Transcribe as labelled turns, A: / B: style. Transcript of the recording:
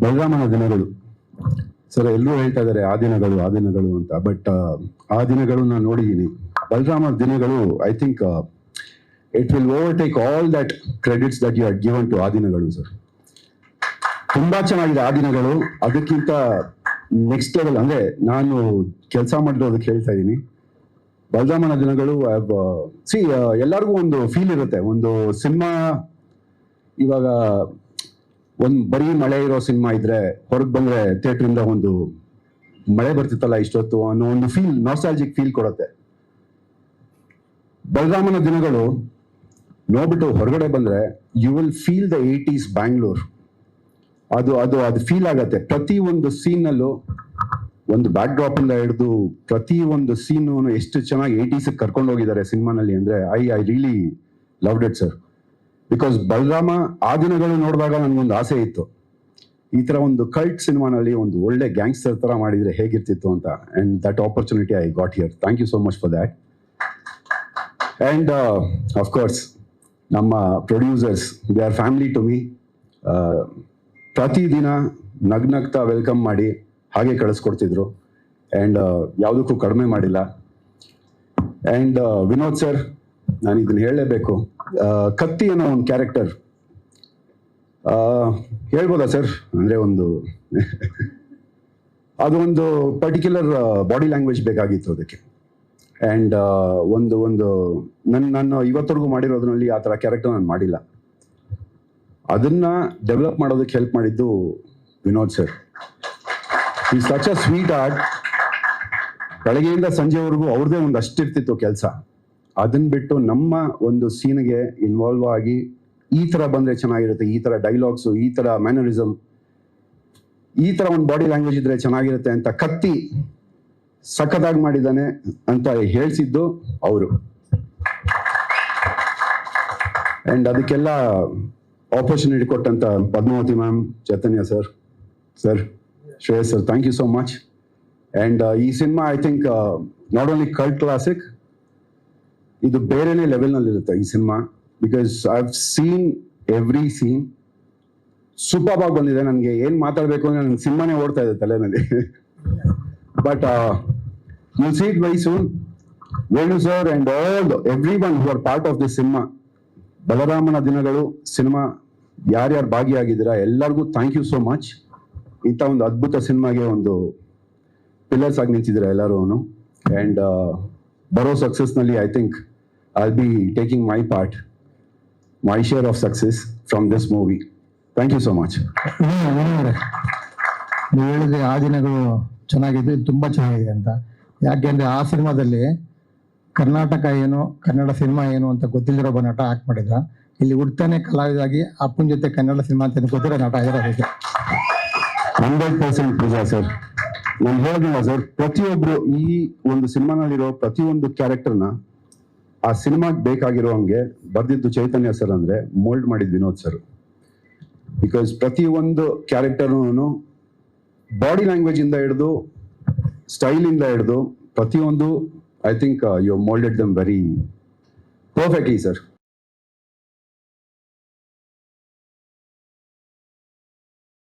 A: ಬಲರಾಮನ ದಿನಗಳು ಸರ್, ಎಲ್ಲರೂ ಹೇಳ್ತಾ ಇದ್ದಾರೆ ಆ ದಿನಗಳು ಅಂತ, ಬಟ್ ಆ ದಿನಗಳು ನಾನು ನೋಡಿದ್ದೀನಿ. Balarama Dinagalu, I think it will overtake all that credits that you had given to Aa Dinagalu sir. ತುಂಬಾ ಚೆನ್ನಾಗಿದೆ ಆ ದಿನಗಳು. ಅದಕ್ಕಿಂತ ನೆಕ್ಸ್ಟ್ ಲೆವೆಲ್ ಅಂದ್ರೆ ನಾನು ಕೆಲಸ ಮಾಡಿರೋದಕ್ಕೆ ಹೇಳ್ತಾ ಇದ್ದೀನಿ. ಬಲರಾಮನ ದಿನಗಳು ಎಲ್ಲರಿಗೂ ಒಂದು ಫೀಲ್ ಇರುತ್ತೆ. ಒಂದು ಸಿನಿಮಾ ಇವಾಗ ಒಂದ್ ಬರೀ ಮಳೆ ಇರೋ ಸಿನಿಮಾ ಇದ್ರೆ ಹೊರಗೆ ಬಂದ್ರೆ ಥಿಯೇಟರ್ ಇಂದ ಒಂದು ಮಳೆ ಬರ್ತಿತ್ತಲ್ಲ ಇಷ್ಟೊತ್ತು ಅನ್ನೋ ಒಂದು ಫೀಲ್, ನಾಸ್ಟಾಲ್ಜಿಕ್ ಫೀಲ್ ಕೊಡುತ್ತೆ. ಬಲರಾಮನ ದಿನಗಳು ನೋಡ್ಬಿಟ್ಟು ಹೊರಗಡೆ ಬಂದ್ರೆ you will feel the 80s Bangalore. ಅದು ಫೀಲ್ ಆಗತ್ತೆ. ಪ್ರತಿ ಒಂದು ಸೀನ್ ಅಲ್ಲೂ ಒಂದು ಬ್ಯಾಕ್ ಡ್ರಾಪ್ ಇಂದ ಹಿಡಿದು ಪ್ರತಿ ಒಂದು ಸೀನ್ ಎಷ್ಟು ಚೆನ್ನಾಗಿ 80s ಕರ್ಕೊಂಡು ಹೋಗಿದ್ದಾರೆ ಸಿನಿಮಾನಲ್ಲಿ ಅಂದ್ರೆ I really loved it sir. Because Balarama ಆ ದಿನಗಳು ನೋಡಿದಾಗ ನನ್ಗೊಂದು ಆಸೆ ಇತ್ತು, ಈ ತರ ಒಂದು ಕಲ್ಟ್ ಸಿನಿಮಾನಲ್ಲಿ ಒಂದು ಒಳ್ಳೆ ಗ್ಯಾಂಗ್ಸ್ಟರ್ ತರ ಮಾಡಿದ್ರೆ ಹೇಗಿರ್ತಿತ್ತು ಅಂತ. And that opportunity I got here. Thank you so much for that. And of course ನಮ್ಮ producers, they are family to me. ಪ್ರತಿದಿನ ನಗ್ನಗ್ತಾ ವೆಲ್ಕಮ್ ಮಾಡಿ ಹಾಗೆ ಕಳಿಸ್ಕೊಡ್ತಿದ್ರು. ಅಂಡ್ ಯಾವುದಕ್ಕೂ ಕಡಿಮೆ ಮಾಡಿಲ್ಲ. ಅಂಡ್ ವಿನೋದ್ ಸರ್, ನಾನು ಇದನ್ನ ಹೇಳಲೇಬೇಕು. ಕತ್ತಿ ಅನ್ನೋ ಒಂದು ಕ್ಯಾರೆಕ್ಟರ್ ಹೇಳ್ಬೋದಾ ಸರ್? ಅಂದ್ರೆ ಅದೊಂದು ಪರ್ಟಿಕ್ಯುಲರ್ ಬಾಡಿ ಲ್ಯಾಂಗ್ವೇಜ್ ಬೇಕಾಗಿತ್ತು ಅದಕ್ಕೆ. ಅಂಡ್ ನಾನು ಇವತ್ತರೆಗೂ ಮಾಡಿರೋದ್ರಲ್ಲಿ ಆ ಥರ ಕ್ಯಾರೆಕ್ಟರ್ ನಾನು ಮಾಡಿಲ್ಲ. ಅದನ್ನ ಡೆವಲಪ್ ಮಾಡೋದಕ್ಕೆ ಹೆಲ್ಪ್ ಮಾಡಿದ್ದು ವಿನೋದ್ ಸರ್. ಈ ಸಚ್ ಅ ಸ್ವೀಟ್ ಆರ್ಟ್. ಬೆಳಗ್ಗೆಯಿಂದ ಸಂಜೆವರೆಗೂ ಅವ್ರದೇ ಒಂದು ಅಷ್ಟಿರ್ತಿತ್ತು ಕೆಲಸ. ಅದನ್ನ ಬಿಟ್ಟು ನಮ್ಮ ಒಂದು ಸೀನ್ಗೆ ಇನ್ವಾಲ್ವ್ ಆಗಿ ಈ ತರ ಬಂದ್ರೆ ಚೆನ್ನಾಗಿರುತ್ತೆ, ಈ ತರ ಡೈಲಾಗ್ಸು, ಈ ತರ ಮ್ಯಾನರಿಸಮ್, ಈ ತರ ಒಂದು ಬಾಡಿ ಲ್ಯಾಂಗ್ವೇಜ್ ಇದ್ರೆ ಚೆನ್ನಾಗಿರುತ್ತೆ ಅಂತ ಕತ್ತಿ ಸಖತ್ತಾಗಿ ಮಾಡಿದ್ದಾನೆ ಅಂತ ಹೇಳ್ಸಿದ್ದು ಅವರು. ಅಂಡ್ ಅದಕ್ಕೆಲ್ಲ ಆಪರ್ಚುನಿಟಿ ಕೊಟ್ಟಂತ Padmavathi ma'am, Chaitanya sir, Shreyas sir, thank you so much. And ಈ cinema I think not only cult classic, ಇದು ಬೇರೆನೇ ಲೆವೆಲ್ ನಲ್ಲಿ ಇರುತ್ತೆ ಈ cinema. Because I have seen every scene. Super ಆಗಿ ಬಂದಿದೆ. ನನಗೆ ಏನ್ ಮಾತಾಡ್ಬೇಕು ಅಂದ್ರೆ ನನ್ನ ಸಿನಿಮಾನೇ ಓಡ್ತಾ ಇದೆ ತಲೆನಲ್ಲಿ. But you see it very soon. Venu sir and every one who are part of this cinema. ಬಲರಾಮನ ದಿನಗಳು ಸಿನಿಮಾ ಯಾರ್ಯಾರು ಭಾಗಿಯಾಗಿದ್ದೀರಾ ಎಲ್ಲರಿಗೂ ಥ್ಯಾಂಕ್ ಯು ಸೋ ಮಚ್. ಇಂಥ ಒಂದು ಅದ್ಭುತ ಸಿನಿಮಾಗೆ ಒಂದು ಪಿಲ್ಲರ್ಸ್ ಆಗಿ ನಿಂತಿದ್ದೀರಾ ಎಲ್ಲರೂ. ಅಂಡ್ ಬರೋ ಸಕ್ಸಸ್ ನಲ್ಲಿ I think I'll be taking my part, my share of success from this movie. Thank you so much.
B: ನೀವು ಹೇಳಿದ್ರೆ ಆ ದಿನಗಳು ಚೆನ್ನಾಗಿದೆ, ತುಂಬಾ ಚೆನ್ನಾಗಿದೆ ಅಂತ. ಯಾಕೆಂದ್ರೆ ಆ ಸಿನಿಮಾದಲ್ಲಿ ಕರ್ನಾಟಕ ಏನು, ಕನ್ನಡ ಸಿನಿಮಾ ಏನು ಅಂತ ಗೊತ್ತಿಲ್ಲದಿರೋ ಒಬ್ಬ ನಟ ಆಕ್ಟ್ ಮಾಡಿದ. ಇಲ್ಲಿ ಹುಡ್ತಾನೆ ಕಲಾವಿದಾಗಿ ಅಪ್ಪನ ಜೊತೆ ಕನ್ನಡ ಸಿನಿಮಾ ಅಂತ ಗೊತ್ತಿರೋ ನಟ ಇರೋದಕ್ಕೆ
A: 100% ನಿಜ ಸರ್. ನಾನು ಹೇಳಿಲ್ಲ ಸರ್, ಪ್ರತಿಯೊಬ್ರು ಈ ಒಂದು ಸಿನಿಮಾನಲ್ಲಿರೋ ಪ್ರತಿಯೊಂದು ಕ್ಯಾರೆಕ್ಟರ್ನ ಆ ಸಿನಿಮಾಗೆ ಬೇಕಾಗಿರೋ ಹಂಗೆ ಬರ್ದಿದ್ದು ಚೈತನ್ಯ ಸರ್ ಅಂದ್ರೆ ಮೋಲ್ಡ್ ಮಾಡಿದ್ ವಿನೋದ್ ಸರ್. ಬಿಕಾಸ್ ಪ್ರತಿ ಒಂದು ಕ್ಯಾರೆಕ್ಟರ್ನು ಬಾಡಿ ಲ್ಯಾಂಗ್ವೇಜ್ ಇಂದ ಹಿಡಿದು ಸ್ಟೈಲ್ ಇಂದ ಹಿಡಿದು ಪ್ರತಿಯೊಂದು I think you moulded them very perfectly sir.